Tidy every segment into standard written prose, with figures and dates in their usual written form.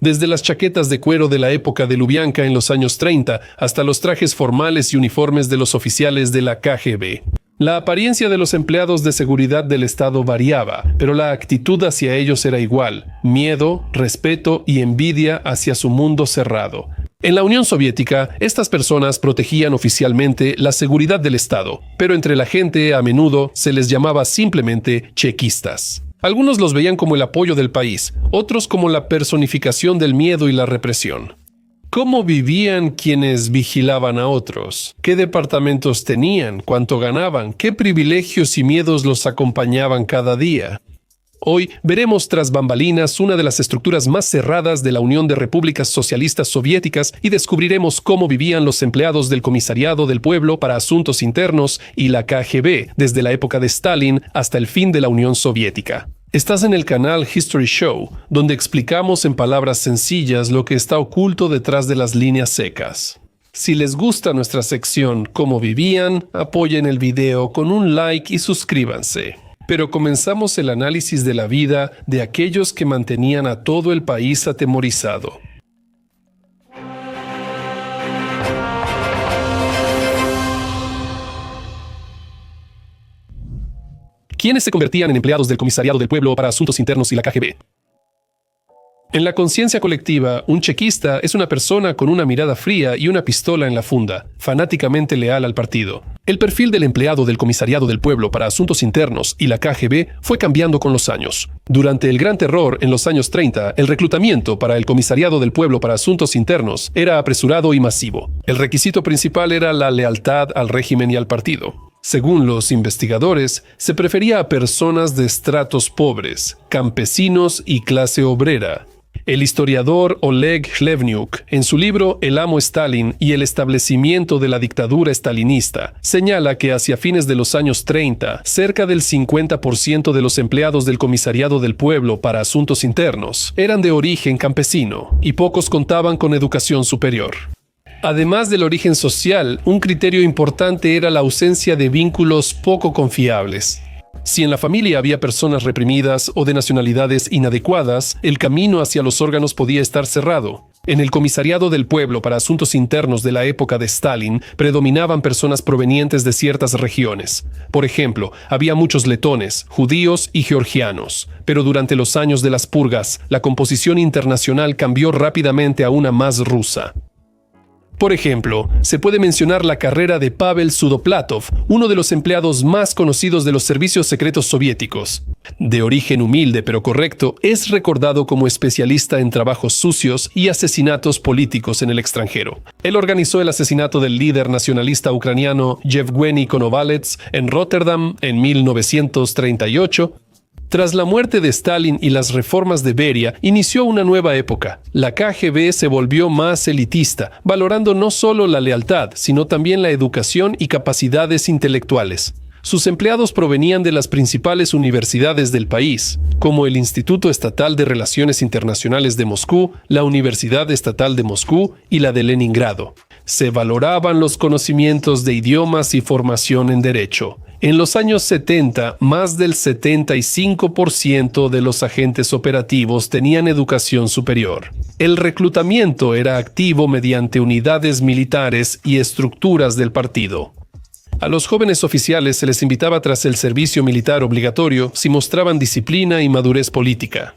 Desde las chaquetas de cuero de la época de Lubyanka en los años 30 hasta los trajes formales y uniformes de los oficiales de la KGB. La apariencia de los empleados de seguridad del Estado variaba, pero la actitud hacia ellos era igual: miedo, respeto y envidia hacia su mundo cerrado. En la Unión Soviética, estas personas protegían oficialmente la seguridad del Estado, pero entre la gente a menudo se les llamaba simplemente chequistas. Algunos los veían como el apoyo del país, otros como la personificación del miedo y la represión. ¿Cómo vivían quienes vigilaban a otros? ¿Qué departamentos tenían? ¿Cuánto ganaban? ¿Qué privilegios y miedos los acompañaban cada día? Hoy veremos tras bambalinas una de las estructuras más cerradas de la Unión de Repúblicas Socialistas Soviéticas y descubriremos cómo vivían los empleados del Comisariado del Pueblo para Asuntos Internos y la KGB desde la época de Stalin hasta el fin de la Unión Soviética. Estás en el canal History Show, donde explicamos en palabras sencillas lo que está oculto detrás de las líneas secas. Si les gusta nuestra sección Cómo vivían, apoyen el video con un like y suscríbanse. Pero comenzamos el análisis de la vida de aquellos que mantenían a todo el país atemorizado. ¿Quiénes se convertían en empleados del Comisariado del Pueblo para Asuntos Internos y la KGB? En la conciencia colectiva, un chequista es una persona con una mirada fría y una pistola en la funda, fanáticamente leal al partido. El perfil del empleado del Comisariado del Pueblo para Asuntos Internos y la KGB fue cambiando con los años. Durante el Gran Terror en los años 30, el reclutamiento para el Comisariado del Pueblo para Asuntos Internos era apresurado y masivo. El requisito principal era la lealtad al régimen y al partido. Según los investigadores, se prefería a personas de estratos pobres, campesinos y clase obrera. El historiador Oleg Hlevniuk, en su libro El amo Stalin y el establecimiento de la dictadura stalinista, señala que hacia fines de los años 30, cerca del 50% de los empleados del Comisariado del Pueblo para Asuntos Internos eran de origen campesino, y pocos contaban con educación superior. Además del origen social, un criterio importante era la ausencia de vínculos poco confiables. Si en la familia había personas reprimidas o de nacionalidades inadecuadas, el camino hacia los órganos podía estar cerrado. En el Comisariado del Pueblo para Asuntos Internos de la época de Stalin, predominaban personas provenientes de ciertas regiones. Por ejemplo, había muchos letones, judíos y georgianos. Pero durante los años de las purgas, la composición internacional cambió rápidamente a una más rusa. Por ejemplo, se puede mencionar la carrera de Pavel Sudoplatov, uno de los empleados más conocidos de los servicios secretos soviéticos. De origen humilde pero correcto, es recordado como especialista en trabajos sucios y asesinatos políticos en el extranjero. Él organizó el asesinato del líder nacionalista ucraniano Yevgeny Konovalets en Rotterdam en 1938. Tras la muerte de Stalin y las reformas de Beria, inició una nueva época. La KGB se volvió más elitista, valorando no solo la lealtad, sino también la educación y capacidades intelectuales. Sus empleados provenían de las principales universidades del país, como el Instituto Estatal de Relaciones Internacionales de Moscú, la Universidad Estatal de Moscú y la de Leningrado. Se valoraban los conocimientos de idiomas y formación en derecho. En los años 70, más del 75% de los agentes operativos tenían educación superior. El reclutamiento era activo mediante unidades militares y estructuras del partido. A los jóvenes oficiales se les invitaba tras el servicio militar obligatorio si mostraban disciplina y madurez política.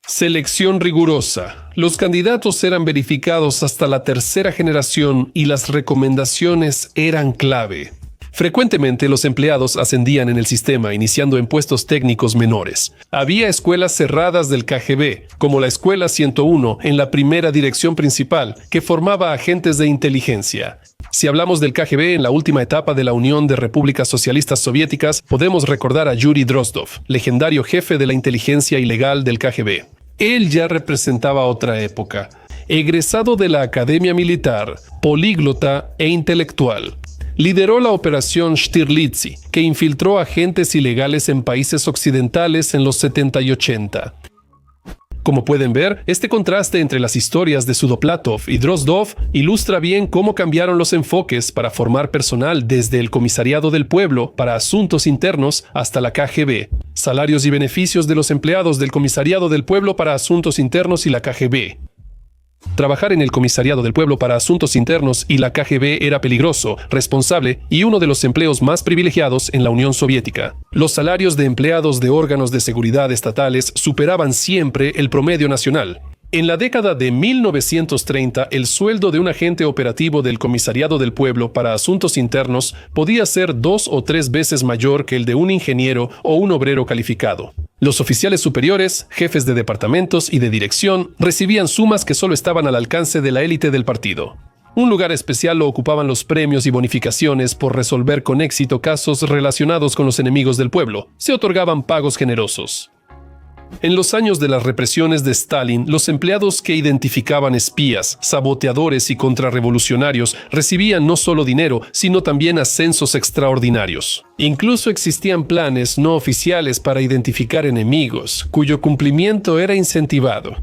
Selección rigurosa. Los candidatos eran verificados hasta la tercera generación y las recomendaciones eran clave. Frecuentemente los empleados ascendían en el sistema, iniciando en puestos técnicos menores. Había escuelas cerradas del KGB, como la Escuela 101 en la primera dirección principal, que formaba agentes de inteligencia. Si hablamos del KGB en la última etapa de la Unión de Repúblicas Socialistas Soviéticas, podemos recordar a Yuri Drozdov, legendario jefe de la inteligencia ilegal del KGB. Él ya representaba otra época. Egresado de la Academia Militar, políglota e intelectual. Lideró la operación Stirlitzy, que infiltró agentes ilegales en países occidentales en los 70 y 80. Como pueden ver, este contraste entre las historias de Sudoplatov y Drozdov ilustra bien cómo cambiaron los enfoques para formar personal desde el Comisariado del Pueblo para Asuntos Internos hasta la KGB. Salarios y beneficios de los empleados del Comisariado del Pueblo para Asuntos Internos y la KGB. Trabajar en el Comisariado del Pueblo para Asuntos Internos y la KGB era peligroso, responsable y uno de los empleos más privilegiados en la Unión Soviética. Los salarios de empleados de órganos de seguridad estatales superaban siempre el promedio nacional. En la década de 1930, el sueldo de un agente operativo del Comisariado del Pueblo para Asuntos Internos podía ser 2 o 3 veces mayor que el de un ingeniero o un obrero calificado. Los oficiales superiores, jefes de departamentos y de dirección recibían sumas que solo estaban al alcance de la élite del partido. Un lugar especial lo ocupaban los premios y bonificaciones por resolver con éxito casos relacionados con los enemigos del pueblo. Se otorgaban pagos generosos. En los años de las represiones de Stalin, los empleados que identificaban espías, saboteadores y contrarrevolucionarios recibían no solo dinero, sino también ascensos extraordinarios. Incluso existían planes no oficiales para identificar enemigos, cuyo cumplimiento era incentivado.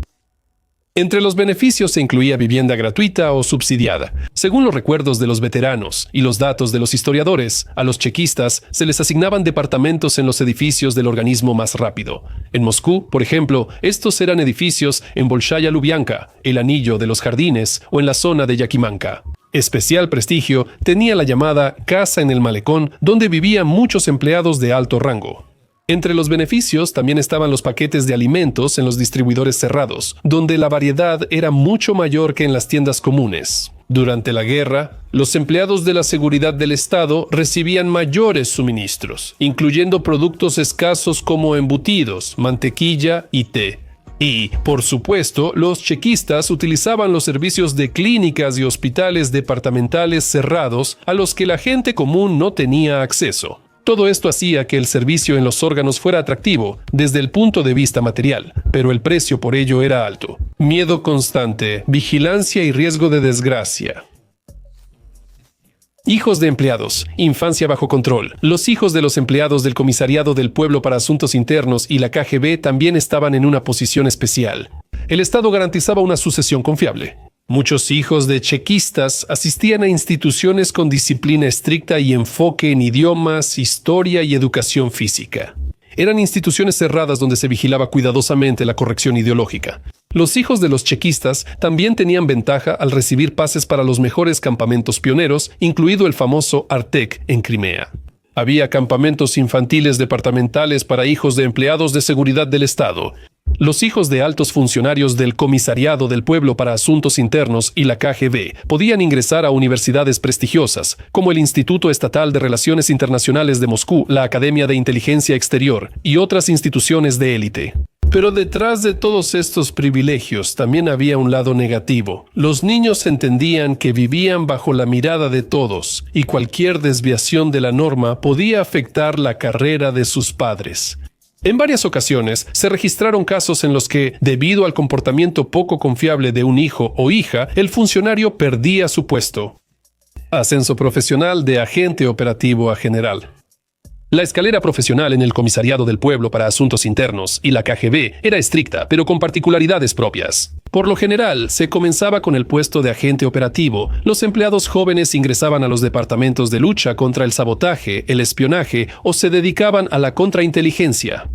Entre los beneficios se incluía vivienda gratuita o subsidiada. Según los recuerdos de los veteranos y los datos de los historiadores, a los chequistas se les asignaban departamentos en los edificios del organismo más rápido. En Moscú, por ejemplo, estos eran edificios en Bolshaya Lubianka, el Anillo de los Jardines o en la zona de Yakimanka. Especial prestigio tenía la llamada Casa en el Malecón, donde vivían muchos empleados de alto rango. Entre los beneficios también estaban los paquetes de alimentos en los distribuidores cerrados, donde la variedad era mucho mayor que en las tiendas comunes. Durante la guerra, los empleados de la seguridad del Estado recibían mayores suministros, incluyendo productos escasos como embutidos, mantequilla y té. Y, por supuesto, los chequistas utilizaban los servicios de clínicas y hospitales departamentales cerrados a los que la gente común no tenía acceso. Todo esto hacía que el servicio en los órganos fuera atractivo desde el punto de vista material, pero el precio por ello era alto. Miedo constante, vigilancia y riesgo de desgracia. Hijos de empleados, infancia bajo control. Los hijos de los empleados del Comisariado del Pueblo para Asuntos Internos y la KGB también estaban en una posición especial. El Estado garantizaba una sucesión confiable. Muchos hijos de chequistas asistían a instituciones con disciplina estricta y enfoque en idiomas, historia y educación física. Eran instituciones cerradas donde se vigilaba cuidadosamente la corrección ideológica. Los hijos de los chequistas también tenían ventaja al recibir pases para los mejores campamentos pioneros, incluido el famoso Artek en Crimea. Había campamentos infantiles departamentales para hijos de empleados de seguridad del Estado. Los hijos de altos funcionarios del Comisariado del Pueblo para Asuntos Internos y la KGB podían ingresar a universidades prestigiosas, como el Instituto Estatal de Relaciones Internacionales de Moscú, la Academia de Inteligencia Exterior y otras instituciones de élite. Pero detrás de todos estos privilegios también había un lado negativo. Los niños entendían que vivían bajo la mirada de todos y cualquier desviación de la norma podía afectar la carrera de sus padres. En varias ocasiones se registraron casos en los que, debido al comportamiento poco confiable de un hijo o hija, el funcionario perdía su puesto. Ascenso profesional de agente operativo a general. La escalera profesional en el Comisariado del Pueblo para Asuntos Internos y la KGB era estricta, pero con particularidades propias. Por lo general, se comenzaba con el puesto de agente operativo. Los empleados jóvenes ingresaban a los departamentos de lucha contra el sabotaje, el espionaje o se dedicaban a la contrainteligencia.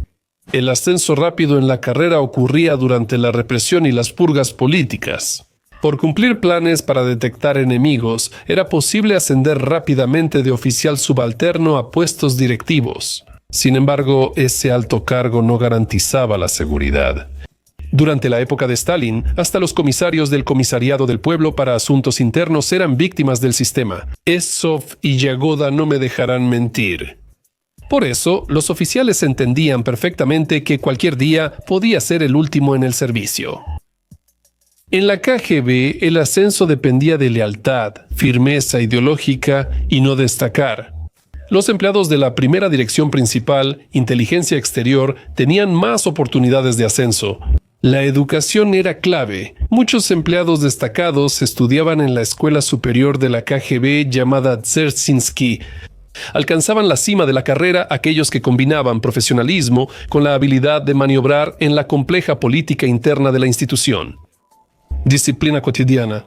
El ascenso rápido en la carrera ocurría durante la represión y las purgas políticas. Por cumplir planes para detectar enemigos, era posible ascender rápidamente de oficial subalterno a puestos directivos. Sin embargo, ese alto cargo no garantizaba la seguridad. Durante la época de Stalin, hasta los comisarios del Comisariado del Pueblo para Asuntos Internos eran víctimas del sistema. Esov y Yagoda no me dejarán mentir. Por eso, los oficiales entendían perfectamente que cualquier día podía ser el último en el servicio. En la KGB, el ascenso dependía de lealtad, firmeza ideológica y no destacar. Los empleados de la primera dirección principal, inteligencia exterior, tenían más oportunidades de ascenso. La educación era clave. Muchos empleados destacados estudiaban en la escuela superior de la KGB llamada Dzerzhinsky. Alcanzaban la cima de la carrera aquellos que combinaban profesionalismo con la habilidad de maniobrar en la compleja política interna de la institución. Disciplina cotidiana.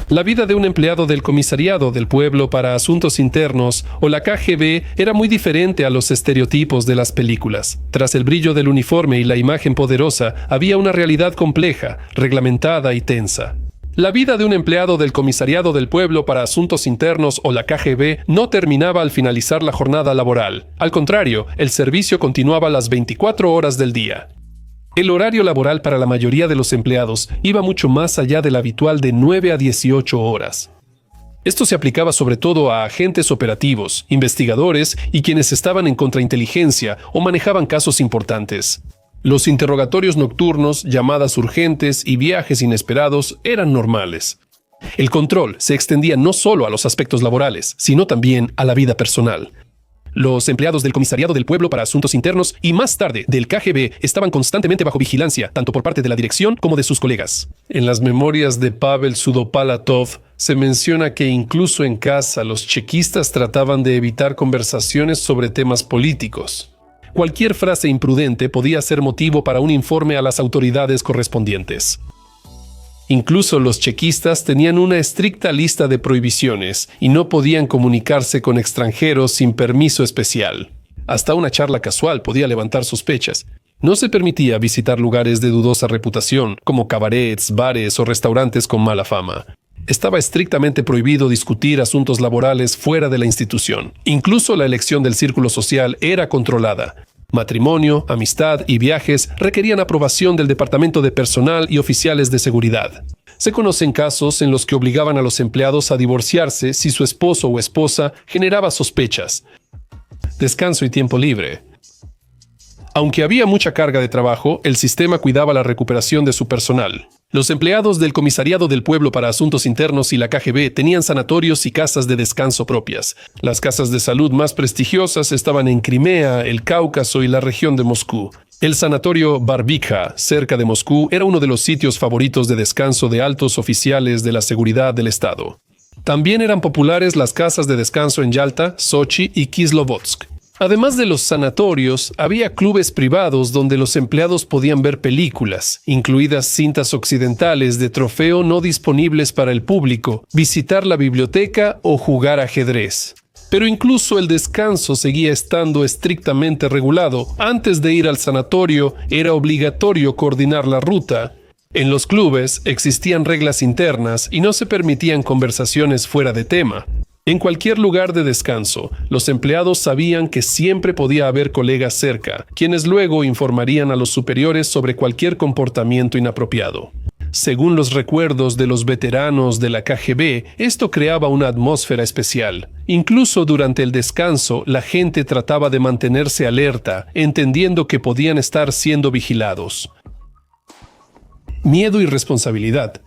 La vida de un empleado del Comisariado del Pueblo para Asuntos Internos o la KGB era muy diferente a los estereotipos de las películas. Tras el brillo del uniforme y la imagen poderosa, había una realidad compleja, reglamentada y tensa. La vida de un empleado del Comisariado del Pueblo para Asuntos Internos o la KGB no terminaba al finalizar la jornada laboral. Al contrario, el servicio continuaba las 24 horas del día. El horario laboral para la mayoría de los empleados iba mucho más allá del habitual de 9 a 18 horas. Esto se aplicaba sobre todo a agentes operativos, investigadores y quienes estaban en contrainteligencia o manejaban casos importantes. Los interrogatorios nocturnos, llamadas urgentes y viajes inesperados eran normales. El control se extendía no solo a los aspectos laborales, sino también a la vida personal. Los empleados del Comisariado del Pueblo para Asuntos Internos y más tarde del KGB estaban constantemente bajo vigilancia, tanto por parte de la dirección como de sus colegas. En las memorias de Pavel Sudopalatov se menciona que incluso en casa los chequistas trataban de evitar conversaciones sobre temas políticos. Cualquier frase imprudente podía ser motivo para un informe a las autoridades correspondientes. Incluso los chequistas tenían una estricta lista de prohibiciones y no podían comunicarse con extranjeros sin permiso especial. Hasta una charla casual podía levantar sospechas. No se permitía visitar lugares de dudosa reputación, como cabarets, bares o restaurantes con mala fama. Estaba estrictamente prohibido discutir asuntos laborales fuera de la institución. Incluso la elección del círculo social era controlada. Matrimonio, amistad y viajes requerían aprobación del Departamento de Personal y oficiales de seguridad. Se conocen casos en los que obligaban a los empleados a divorciarse si su esposo o esposa generaba sospechas. Descanso y tiempo libre. Aunque había mucha carga de trabajo, el sistema cuidaba la recuperación de su personal. Los empleados del Comisariado del Pueblo para Asuntos Internos y la KGB tenían sanatorios y casas de descanso propias. Las casas de salud más prestigiosas estaban en Crimea, el Cáucaso y la región de Moscú. El sanatorio Barbikha, cerca de Moscú, era uno de los sitios favoritos de descanso de altos oficiales de la seguridad del Estado. También eran populares las casas de descanso en Yalta, Sochi y Kislovodsk. Además de los sanatorios, había clubes privados donde los empleados podían ver películas, incluidas cintas occidentales de trofeo no disponibles para el público, visitar la biblioteca o jugar ajedrez. Pero incluso el descanso seguía estando estrictamente regulado. Antes de ir al sanatorio, era obligatorio coordinar la ruta. En los clubes existían reglas internas y no se permitían conversaciones fuera de tema. En cualquier lugar de descanso, los empleados sabían que siempre podía haber colegas cerca, quienes luego informarían a los superiores sobre cualquier comportamiento inapropiado. Según los recuerdos de los veteranos de la KGB, esto creaba una atmósfera especial. Incluso durante el descanso, la gente trataba de mantenerse alerta, entendiendo que podían estar siendo vigilados. Miedo y responsabilidad.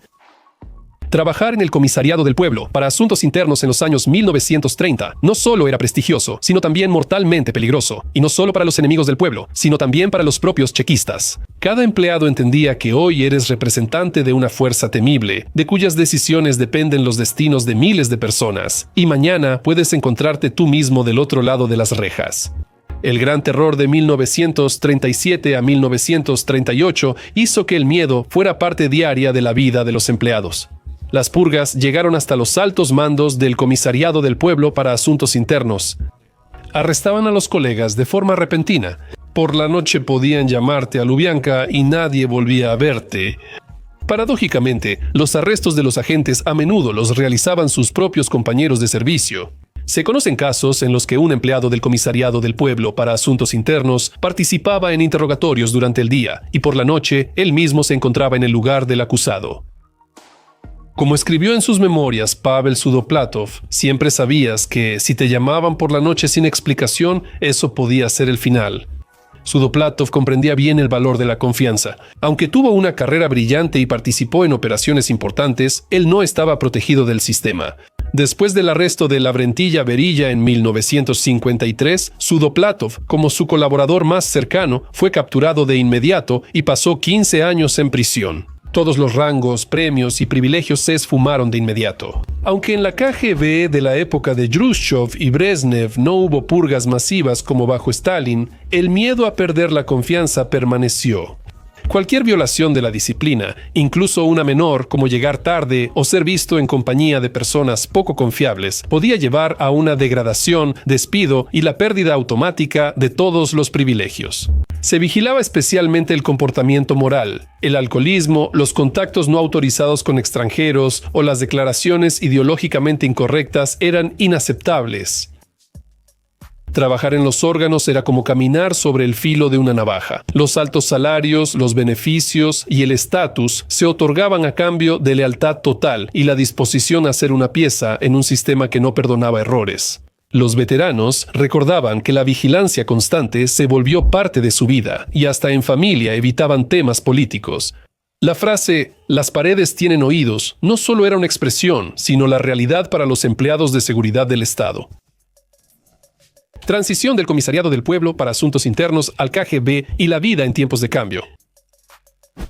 Trabajar en el Comisariado del Pueblo para Asuntos Internos en los años 1930 no solo era prestigioso, sino también mortalmente peligroso, y no solo para los enemigos del pueblo, sino también para los propios chequistas. Cada empleado entendía que hoy eres representante de una fuerza temible, de cuyas decisiones dependen los destinos de miles de personas, y mañana puedes encontrarte tú mismo del otro lado de las rejas. El gran terror de 1937 a 1938 hizo que el miedo fuera parte diaria de la vida de los empleados. Las purgas llegaron hasta los altos mandos del Comisariado del Pueblo para Asuntos Internos. Arrestaban a los colegas de forma repentina. Por la noche podían llamarte a Lubianka y nadie volvía a verte. Paradójicamente, los arrestos de los agentes a menudo los realizaban sus propios compañeros de servicio. Se conocen casos en los que un empleado del Comisariado del Pueblo para Asuntos Internos participaba en interrogatorios durante el día y por la noche él mismo se encontraba en el lugar del acusado. Como escribió en sus memorias Pavel Sudoplatov, siempre sabías que si te llamaban por la noche sin explicación, eso podía ser el final. Sudoplatov comprendía bien el valor de la confianza. Aunque tuvo una carrera brillante y participó en operaciones importantes, él no estaba protegido del sistema. Después del arresto de Lavrentilla Berilla en 1953, Sudoplatov, como su colaborador más cercano, fue capturado de inmediato y pasó 15 años en prisión. Todos los rangos, premios y privilegios se esfumaron de inmediato. Aunque en la KGB de la época de Khrushchev y Brezhnev no hubo purgas masivas como bajo Stalin, el miedo a perder la confianza permaneció. Cualquier violación de la disciplina, incluso una menor como llegar tarde o ser visto en compañía de personas poco confiables, podía llevar a una degradación, despido y la pérdida automática de todos los privilegios. Se vigilaba especialmente el comportamiento moral, el alcoholismo, los contactos no autorizados con extranjeros o las declaraciones ideológicamente incorrectas eran inaceptables. Trabajar en los órganos era como caminar sobre el filo de una navaja. Los altos salarios, los beneficios y el estatus se otorgaban a cambio de lealtad total y la disposición a ser una pieza en un sistema que no perdonaba errores. Los veteranos recordaban que la vigilancia constante se volvió parte de su vida y hasta en familia evitaban temas políticos. La frase «las paredes tienen oídos» no solo era una expresión, sino la realidad para los empleados de seguridad del Estado. Transición del Comisariado del Pueblo para Asuntos Internos al KGB y la vida en tiempos de cambio.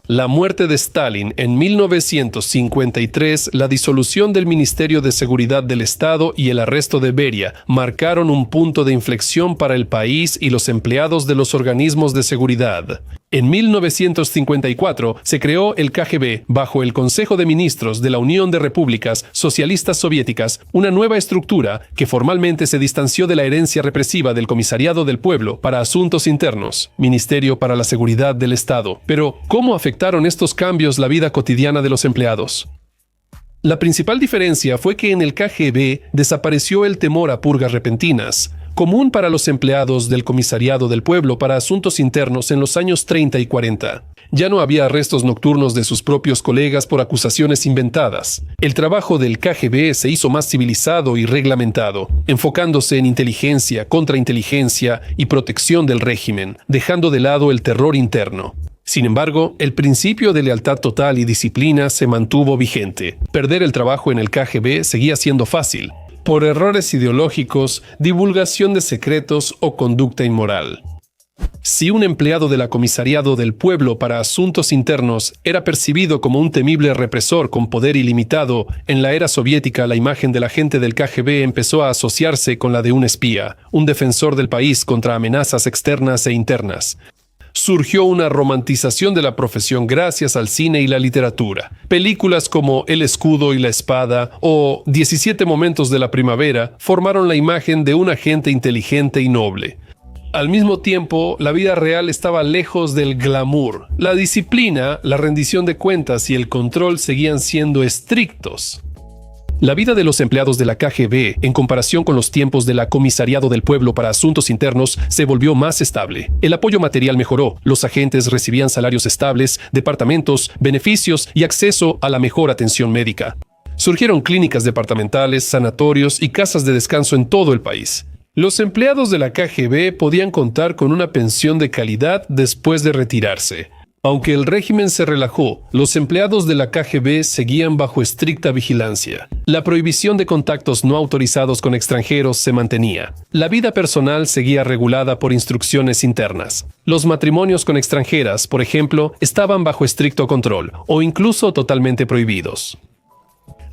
La muerte de Stalin en 1953, la disolución del Ministerio de Seguridad del Estado y el arresto de Beria marcaron un punto de inflexión para el país y los empleados de los organismos de seguridad. En 1954 se creó el KGB bajo el Consejo de Ministros de la Unión de Repúblicas Socialistas Soviéticas, una nueva estructura que formalmente se distanció de la herencia represiva del Comisariado del Pueblo para Asuntos Internos, Ministerio para la Seguridad del Estado. Pero, ¿cómo afectaron estos cambios la vida cotidiana de los empleados? La principal diferencia fue que en el KGB desapareció el temor a purgas repentinas, común para los empleados del Comisariado del Pueblo para Asuntos Internos en los años 30 y 40. Ya no había arrestos nocturnos de sus propios colegas por acusaciones inventadas. El trabajo del KGB se hizo más civilizado y reglamentado, enfocándose en inteligencia, contrainteligencia y protección del régimen, dejando de lado el terror interno. Sin embargo, el principio de lealtad total y disciplina se mantuvo vigente. Perder el trabajo en el KGB seguía siendo fácil, por errores ideológicos, divulgación de secretos o conducta inmoral. Si un empleado de la Comisariado del Pueblo para Asuntos Internos era percibido como un temible represor con poder ilimitado, en la era soviética la imagen del agente del KGB empezó a asociarse con la de un espía, un defensor del país contra amenazas externas e internas. Surgió una romantización de la profesión gracias al cine y la literatura. Películas como El escudo y la espada o 17 momentos de la primavera formaron la imagen de un agente inteligente y noble. Al mismo tiempo, la vida real estaba lejos del glamour. La disciplina, la rendición de cuentas y el control seguían siendo estrictos. La vida de los empleados de la KGB, en comparación con los tiempos de la Comisariado del Pueblo para Asuntos Internos, se volvió más estable. El apoyo material mejoró, los agentes recibían salarios estables, departamentos, beneficios y acceso a la mejor atención médica. Surgieron clínicas departamentales, sanatorios y casas de descanso en todo el país. Los empleados de la KGB podían contar con una pensión de calidad después de retirarse. Aunque el régimen se relajó, los empleados de la KGB seguían bajo estricta vigilancia. La prohibición de contactos no autorizados con extranjeros se mantenía. La vida personal seguía regulada por instrucciones internas. Los matrimonios con extranjeras, por ejemplo, estaban bajo estricto control o incluso totalmente prohibidos.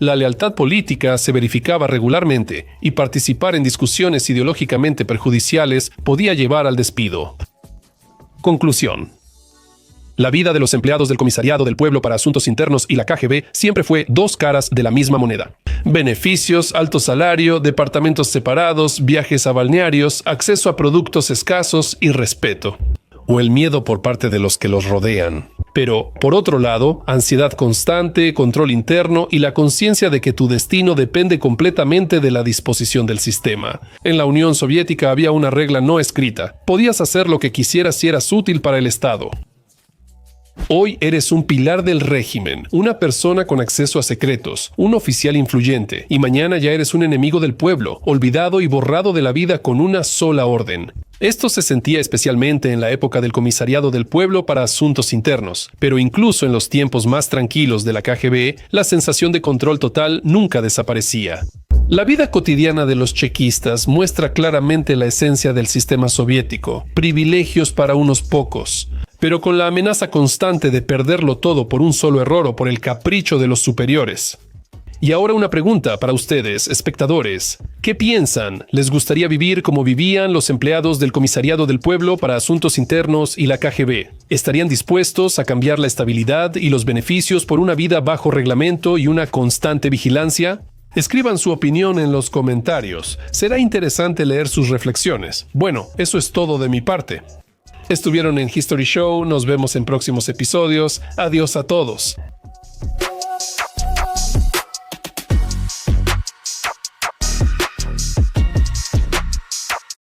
La lealtad política se verificaba regularmente y participar en discusiones ideológicamente perjudiciales podía llevar al despido. Conclusión. La vida de los empleados del Comisariado del Pueblo para Asuntos Internos y la KGB siempre fue dos caras de la misma moneda. Beneficios, alto salario, departamentos separados, viajes a balnearios, acceso a productos escasos y respeto. O el miedo por parte de los que los rodean. Pero, por otro lado, ansiedad constante, control interno y la conciencia de que tu destino depende completamente de la disposición del sistema. En la Unión Soviética había una regla no escrita. Podías hacer lo que quisieras si eras útil para el Estado. Hoy eres un pilar del régimen, una persona con acceso a secretos, un oficial influyente, y mañana ya eres un enemigo del pueblo, olvidado y borrado de la vida con una sola orden. Esto se sentía especialmente en la época del Comisariado del Pueblo para Asuntos Internos, pero incluso en los tiempos más tranquilos de la KGB, la sensación de control total nunca desaparecía. La vida cotidiana de los chequistas muestra claramente la esencia del sistema soviético, privilegios para unos pocos. pero con la amenaza constante de perderlo todo por un solo error o por el capricho de los superiores. Y ahora una pregunta para ustedes, espectadores. ¿Qué piensan? ¿Les gustaría vivir como vivían los empleados del Comisariado del Pueblo para Asuntos Internos y la KGB? ¿Estarían dispuestos a cambiar la estabilidad y los beneficios por una vida bajo reglamento y una constante vigilancia? Escriban su opinión en los comentarios. Será interesante leer sus reflexiones. Bueno, eso es todo de mi parte. Estuvieron en History Show, nos vemos en próximos episodios. Adiós a todos.